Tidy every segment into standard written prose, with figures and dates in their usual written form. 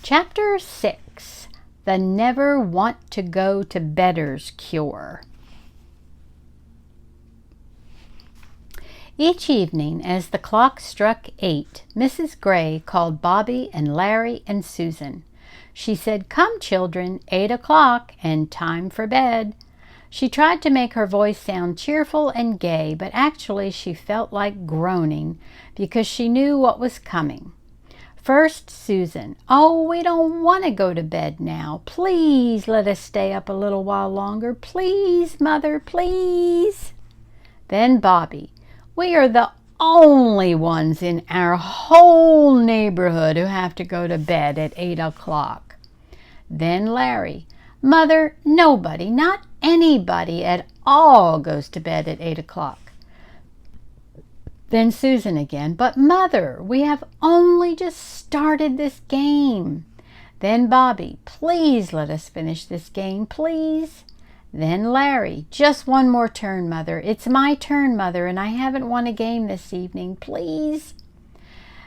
Chapter 6. The Never Want to Go to Bedders Cure. Each evening, as the clock struck 8, Mrs. Gray called Bobby and Larry and Susan. She said, "Come, children, 8 o'clock and time for bed." She tried to make her voice sound cheerful and gay, but actually she felt like groaning because she knew what was coming. First, Susan, "Oh, we don't want to go to bed now. Please let us stay up a little while longer. Please, Mother, please." Then Bobby, "We are the only ones in our whole neighborhood who have to go to bed at 8 o'clock. Then Larry, "Mother, nobody, not anybody at all goes to bed at 8 o'clock. Then Susan again, "But Mother, we have only just started this game." Then Bobby, "Please let us finish this game, please." Then Larry, "Just one more turn, Mother. It's my turn, Mother, and I haven't won a game this evening, please."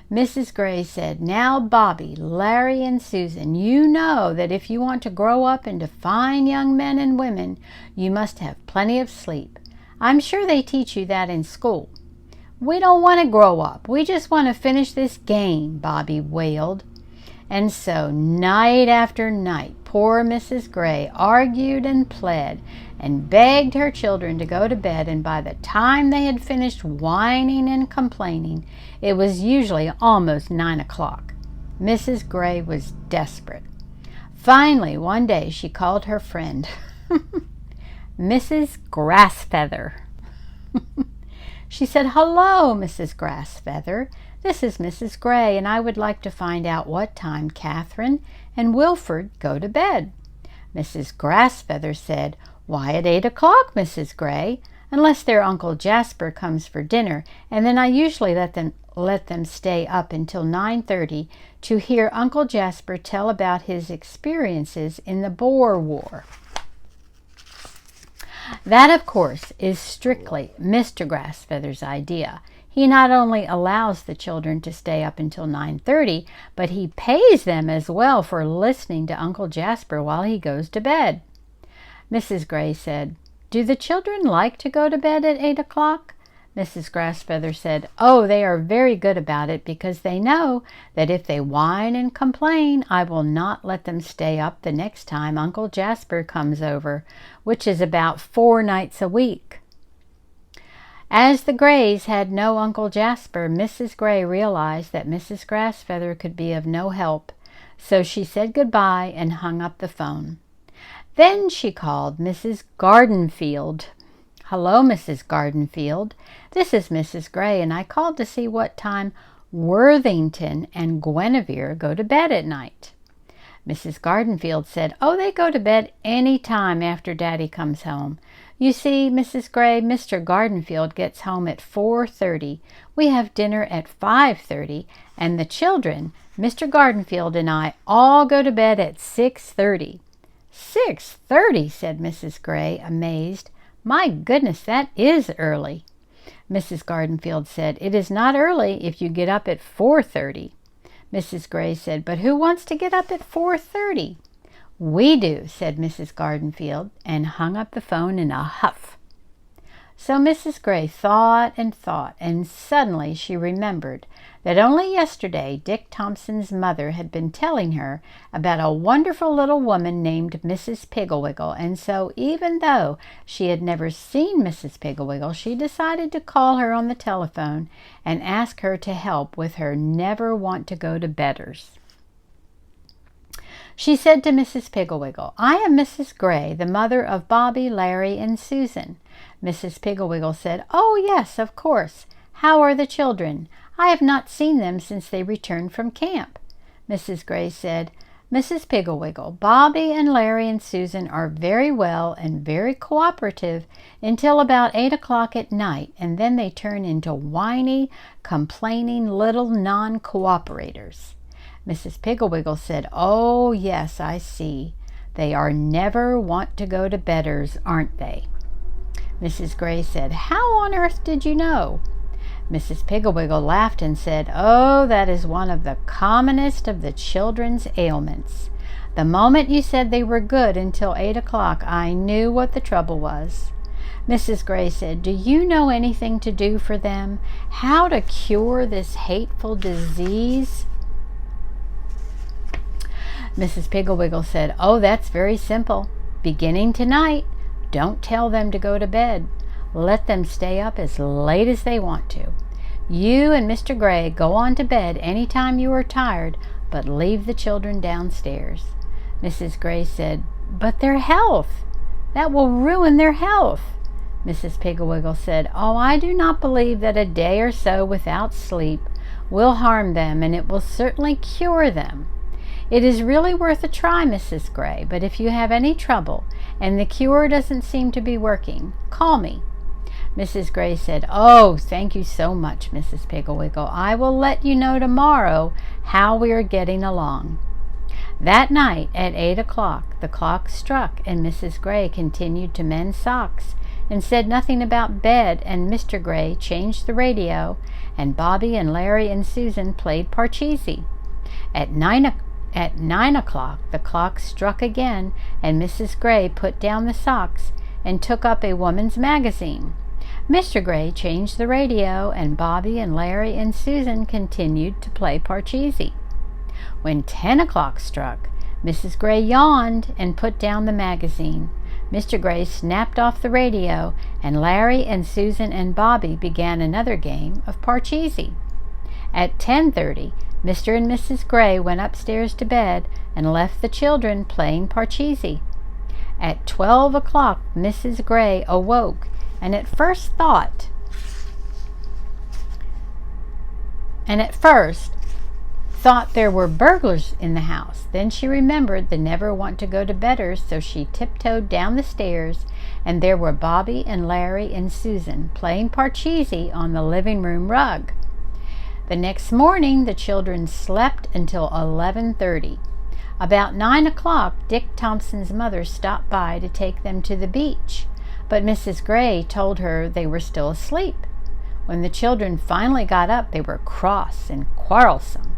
Mrs. Gray said, "Now, Bobby, Larry, and Susan, you know that if you want to grow up into fine young men and women, you must have plenty of sleep. I'm sure they teach you that in school." "We don't want to grow up. We just want to finish this game," Bobby wailed. And so night after night, poor Mrs. Gray argued and pled and begged her children to go to bed, and by the time they had finished whining and complaining, it was usually almost 9 o'clock. Mrs. Gray was desperate. Finally, one day she called her friend, Mrs. Grassfeather. She said, "Hello, Mrs. Grassfeather. This is Mrs. Gray, and I would like to find out what time Catherine and Wilford go to bed." Mrs. Grassfeather said, "Why, at 8 o'clock, Mrs. Gray, unless their Uncle Jasper comes for dinner, and then I usually let them stay up until 9:30 to hear Uncle Jasper tell about his experiences in the Boer War." That, of course, is strictly Mr. Grassfeather's idea. He not only allows the children to stay up until 9:30, but he pays them as well for listening to Uncle Jasper while he goes to bed. Mrs. Gray said, "Do the children like to go to bed at 8 o'clock?" Mrs. Grassfeather said, "Oh, they are very good about it because they know that if they whine and complain, I will not let them stay up the next time Uncle Jasper comes over, which is about 4 nights a week." As the Grays had no Uncle Jasper, Mrs. Gray realized that Mrs. Grassfeather could be of no help, so she said goodbye and hung up the phone. Then she called Mrs. Gardenfield. "Hello, Mrs. Gardenfield. This is Mrs. Gray, and I called to see what time Worthington and Guinevere go to bed at night." Mrs. Gardenfield said, "Oh, they go to bed any time after Daddy comes home. You see, Mrs. Gray, Mr. Gardenfield gets home at 4:30. We have dinner at 5:30, and the children, Mr. Gardenfield and I, all go to bed at 6:30. "6:30?" said Mrs. Gray, amazed. "My goodness, that is early." Mrs. Gardenfield said, "It is not early if you get up at 4:30. Mrs. Gray said, "But who wants to get up at 4:30? "We do," said Mrs. Gardenfield, and hung up the phone in a huff. So Mrs. Gray thought, and suddenly she remembered that only yesterday Dick Thompson's mother had been telling her about a wonderful little woman named Mrs. Pigglewiggle, and so even though she had never seen Mrs. Pigglewiggle, she decided to call her on the telephone and ask her to help with her never want to go to bedders. She said to Mrs. Pigglewiggle, "I am Mrs. Gray, the mother of Bobby, Larry, and Susan." Mrs. Pigglewiggle said, "Oh, yes, of course. How are the children? I have not seen them since they returned from camp." Mrs. Gray said, "Mrs. Pigglewiggle, Bobby and Larry and Susan are very well and very cooperative until about 8 o'clock at night, and then they turn into whiny, complaining little non-cooperators." Mrs. Pigglewiggle said, "Oh, yes, I see. They are never want to go to bedders, aren't they?" Mrs. Gray said, "How on earth did you know?" Mrs. Pigglewiggle laughed and said, "Oh, that is one of the commonest of the children's ailments. The moment you said they were good until 8 o'clock, I knew what the trouble was." Mrs. Gray said, "Do you know anything to do for them? How to cure this hateful disease?" Mrs. Pigglewiggle said, "Oh, that's very simple. Beginning tonight, don't tell them to go to bed. Let them stay up as late as they want to. You and Mr. Gray go on to bed any time you are tired, but leave the children downstairs." Mrs. Gray said, "But their health. That will ruin their health." Mrs. Pigglewiggle said, "Oh, I do not believe that a day or so without sleep will harm them, and it will certainly cure them. It is really worth a try, Mrs. Gray, but if you have any trouble and the cure doesn't seem to be working, call me." Mrs. Gray said, "Oh, thank you so much, Mrs. Pigglewiggle. I will let you know tomorrow how we are getting along." That night at 8 o'clock, the clock struck, and Mrs. Gray continued to mend socks and said nothing about bed, and Mr. Gray changed the radio, and Bobby and Larry and Susan played Parcheesi. At 9 o'clock, the clock struck again, and Mrs. Gray put down the socks and took up a woman's magazine. Mr. Gray changed the radio, and Bobby and Larry and Susan continued to play Parcheesi. When 10 o'clock struck, Mrs. Gray yawned and put down the magazine. Mr. Gray snapped off the radio, and Larry and Susan and Bobby began another game of Parcheesi. At 10:30, Mr. and Mrs. Gray went upstairs to bed and left the children playing Parcheesi. At 12 o'clock, Mrs. Gray awoke and at first thought there were burglars in the house. Then she remembered the never want to go to bedders, so she tiptoed down the stairs, and there were Bobby and Larry and Susan playing Parcheesi on the living room rug. The next morning, the children slept until 11:30. About 9 o'clock, Dick Thompson's mother stopped by to take them to the beach, but Mrs. Gray told her they were still asleep. When the children finally got up, they were cross and quarrelsome.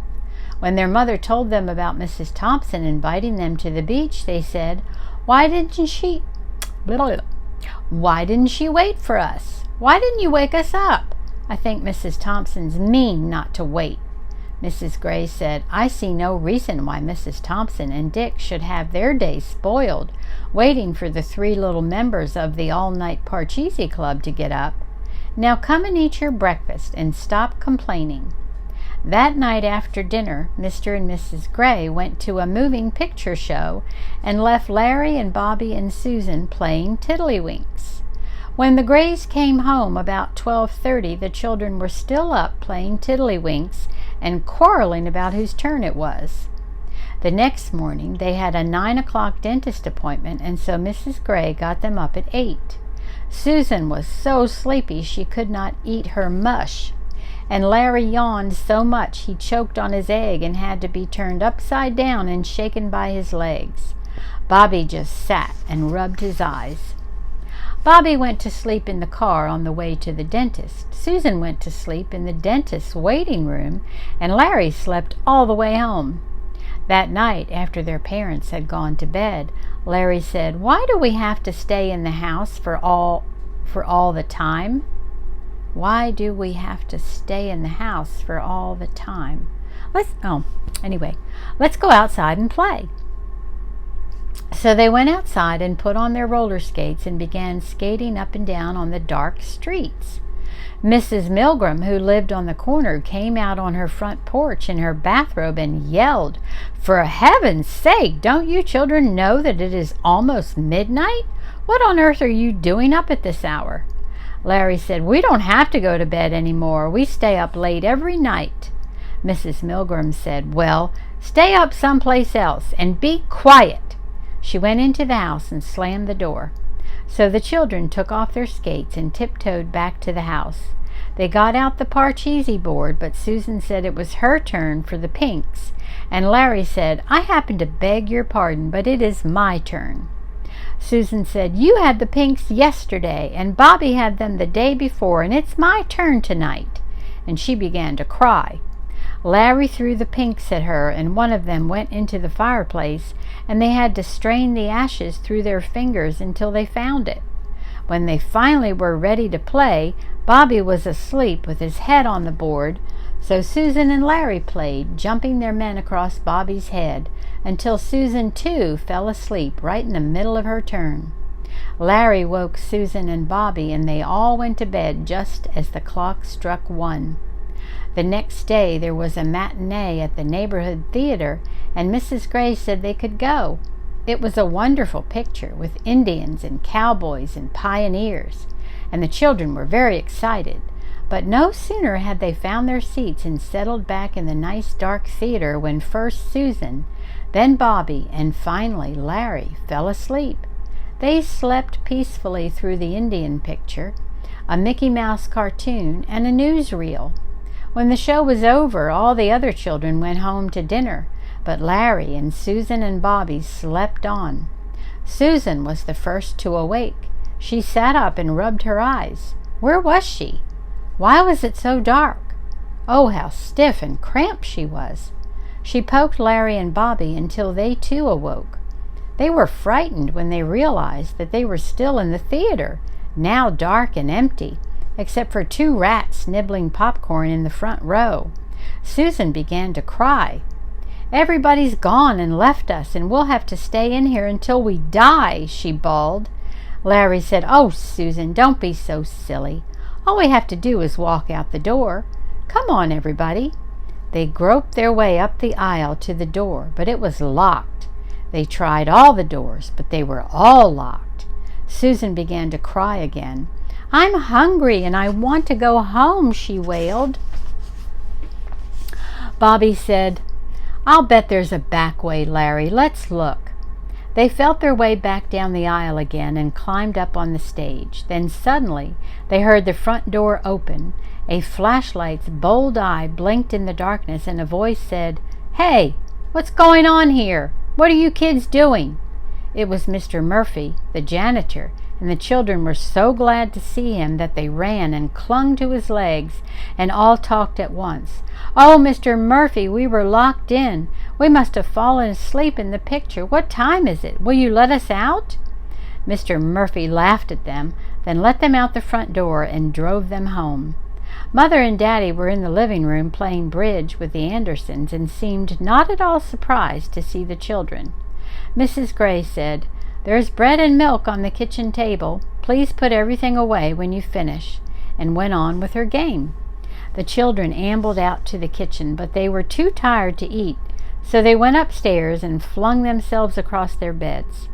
When their mother told them about Mrs. Thompson inviting them to the beach, they said, Why didn't she wait for us? Why didn't you wake us up? I think Mrs. Thompson's mean not to wait." Mrs. Gray said, "I see no reason why Mrs. Thompson and Dick should have their day spoiled waiting for the 3 little members of the all-night Parcheesi Club to get up. Now come and eat your breakfast and stop complaining." That night after dinner, Mr. and Mrs. Gray went to a moving picture show and left Larry and Bobby and Susan playing tiddlywinks. When the Grays came home about 12:30, the children were still up playing tiddlywinks and quarreling about whose turn it was. The next morning they had a 9 o'clock dentist appointment, and so Mrs. Gray got them up at 8. Susan was so sleepy she could not eat her mush, and Larry yawned so much he choked on his egg and had to be turned upside down and shaken by his legs. Bobby just sat and rubbed his eyes. Bobby went to sleep in the car on the way to the dentist. Susan went to sleep in the dentist's waiting room, and Larry slept all the way home. That night, after their parents had gone to bed, Larry said, "Why do we have to stay in the house for all the time? Why do we have to stay in the house for all the time? Let's go outside and play." So they went outside and put on their roller skates and began skating up and down on the dark streets. Mrs. Milgram, who lived on the corner, came out on her front porch in her bathrobe and yelled, "For heaven's sake, don't you children know that it is almost midnight? What on earth are you doing up at this hour?" Larry said, "We don't have to go to bed anymore. We stay up late every night." Mrs. Milgram said, "Well, stay up someplace else and be quiet." She went into the house and slammed the door. So the children took off their skates and tiptoed back to the house. They got out the Parcheesi board, but Susan said it was her turn for the pinks, and Larry said, "I happen to beg your pardon, but it is my turn." Susan said, "You had the pinks yesterday, and Bobby had them the day before, and it's my turn tonight." and she began to cry. Larry threw the pinks at her, and one of them went into the fireplace, and they had to strain the ashes through their fingers until they found it. When they finally were ready to play, Bobby was asleep with his head on the board, so Susan and Larry played, jumping their men across Bobby's head, until Susan too fell asleep right in the middle of her turn. Larry woke Susan and Bobby, and they all went to bed just as the clock struck 1. The next day there was a matinee at the neighborhood theater, and Mrs. Gray said they could go. It was a wonderful picture with Indians and cowboys and pioneers, and the children were very excited. But no sooner had they found their seats and settled back in the nice dark theater when first Susan, then Bobby, and finally Larry fell asleep. They slept peacefully through the Indian picture, a Mickey Mouse cartoon, and a newsreel. When the show was over, all the other children went home to dinner, but Larry and Susan and Bobby slept on. Susan was the first to awake. She sat up and rubbed her eyes. Where was she? Why was it so dark? Oh, how stiff and cramped she was. She poked Larry and Bobby until they too awoke. They were frightened when they realized that they were still in the theater, now dark and empty, except for 2 rats nibbling popcorn in the front row. Susan began to cry. "Everybody's gone and left us, and we'll have to stay in here until we die," she bawled. Larry said, "Oh, Susan, don't be so silly. All we have to do is walk out the door. Come on, everybody." They groped their way up the aisle to the door, but it was locked. They tried all the doors, but they were all locked. Susan began to cry again. "I'm hungry and I want to go home," she wailed. Bobby said, "I'll bet there's a back way, Larry. Let's look." They felt their way back down the aisle again and climbed up on the stage. Then suddenly they heard the front door open. A flashlight's bold eye blinked in the darkness, and a voice said, "Hey, what's going on here? What are you kids doing?" It was Mr. Murphy, the janitor, and the children were so glad to see him that they ran and clung to his legs, and all talked at once. "Oh, Mr. Murphy, we were locked in. We must have fallen asleep in the picture. What time is it? Will you let us out?" Mr. Murphy laughed at them, then let them out the front door and drove them home. Mother and Daddy were in the living room playing bridge with the Andersons and seemed not at all surprised to see the children. Mrs. Gray said, "There's bread and milk on the kitchen table. Please put everything away when you finish," and went on with her game. The children ambled out to the kitchen, but they were too tired to eat, so they went upstairs and flung themselves across their beds.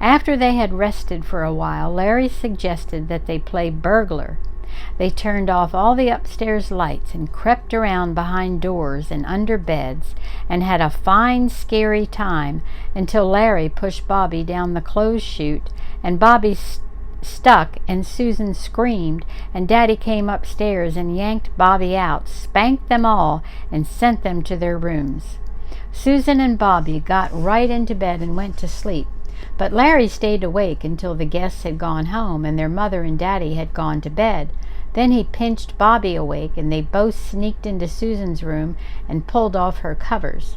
After they had rested for a while, Larry suggested that they play burglar. They turned off all the upstairs lights and crept around behind doors and under beds and had a fine, scary time until Larry pushed Bobby down the clothes chute, and Bobby stuck and Susan screamed, and Daddy came upstairs and yanked Bobby out, spanked them all, and sent them to their rooms. Susan and Bobby got right into bed and went to sleep, but Larry stayed awake until the guests had gone home and their mother and Daddy had gone to bed. Then he pinched Bobby awake, and they both sneaked into Susan's room and pulled off her covers.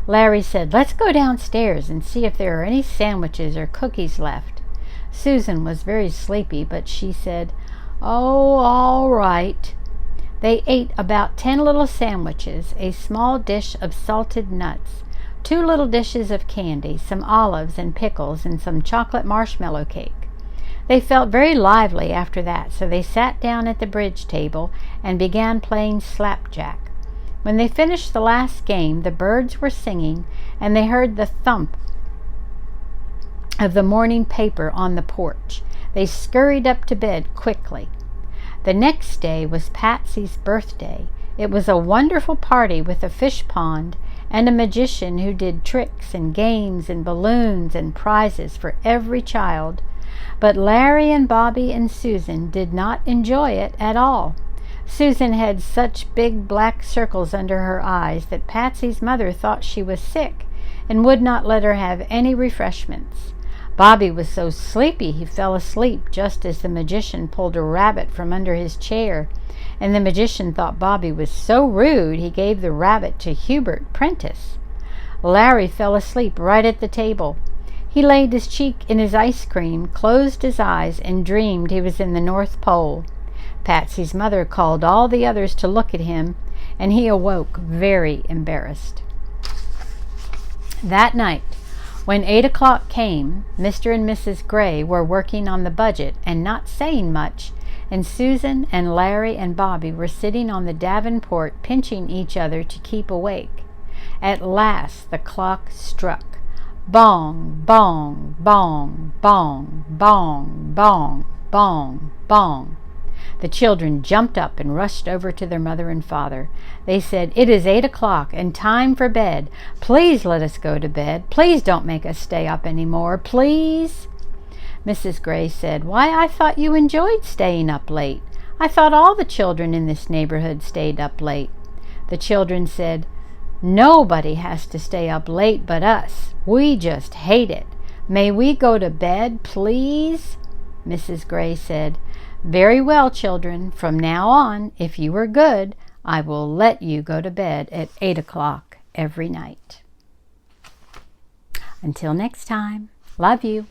Larry said, "Let's go downstairs and see if there are any sandwiches or cookies left." Susan was very sleepy, but she said, "Oh, all right." They ate about 10 little sandwiches, a small dish of salted nuts, 2 little dishes of candy, some olives and pickles, and some chocolate marshmallow cake. They felt very lively after that, so they sat down at the bridge table and began playing slapjack. When they finished the last game, the birds were singing, and they heard the thump of the morning paper on the porch. They scurried up to bed quickly. The next day was Patsy's birthday. It was a wonderful party with a fish pond and a magician who did tricks and games and balloons and prizes for every child. But Larry and Bobby and Susan did not enjoy it at all. Susan had such big black circles under her eyes that Patsy's mother thought she was sick and would not let her have any refreshments. Bobby was so sleepy he fell asleep just as the magician pulled a rabbit from under his chair, and the magician thought Bobby was so rude he gave the rabbit to Hubert Prentice. Larry fell asleep right at the table. He laid his cheek in his ice cream, closed his eyes, and dreamed he was in the North Pole. Patsy's mother called all the others to look at him, and he awoke very embarrassed. That night, when 8 o'clock came, Mr. and Mrs. Gray were working on the budget and not saying much, and Susan and Larry and Bobby were sitting on the davenport pinching each other to keep awake. At last the clock struck. Bong, bong, bong, bong, bong, bong, bong, bong. The children jumped up and rushed over to their mother and father. They said, "It is 8 o'clock and time for bed. Please let us go to bed. Please don't make us stay up any more. Please." Mrs. Gray said, "Why, I thought you enjoyed staying up late. I thought all the children in this neighborhood stayed up late." The children said, "Nobody has to stay up late but us. We just hate it. May we go to bed, please?" Mrs. Gray said, "Very well, children. From now on, if you are good, I will let you go to bed at 8 o'clock every night." Until next time, love you.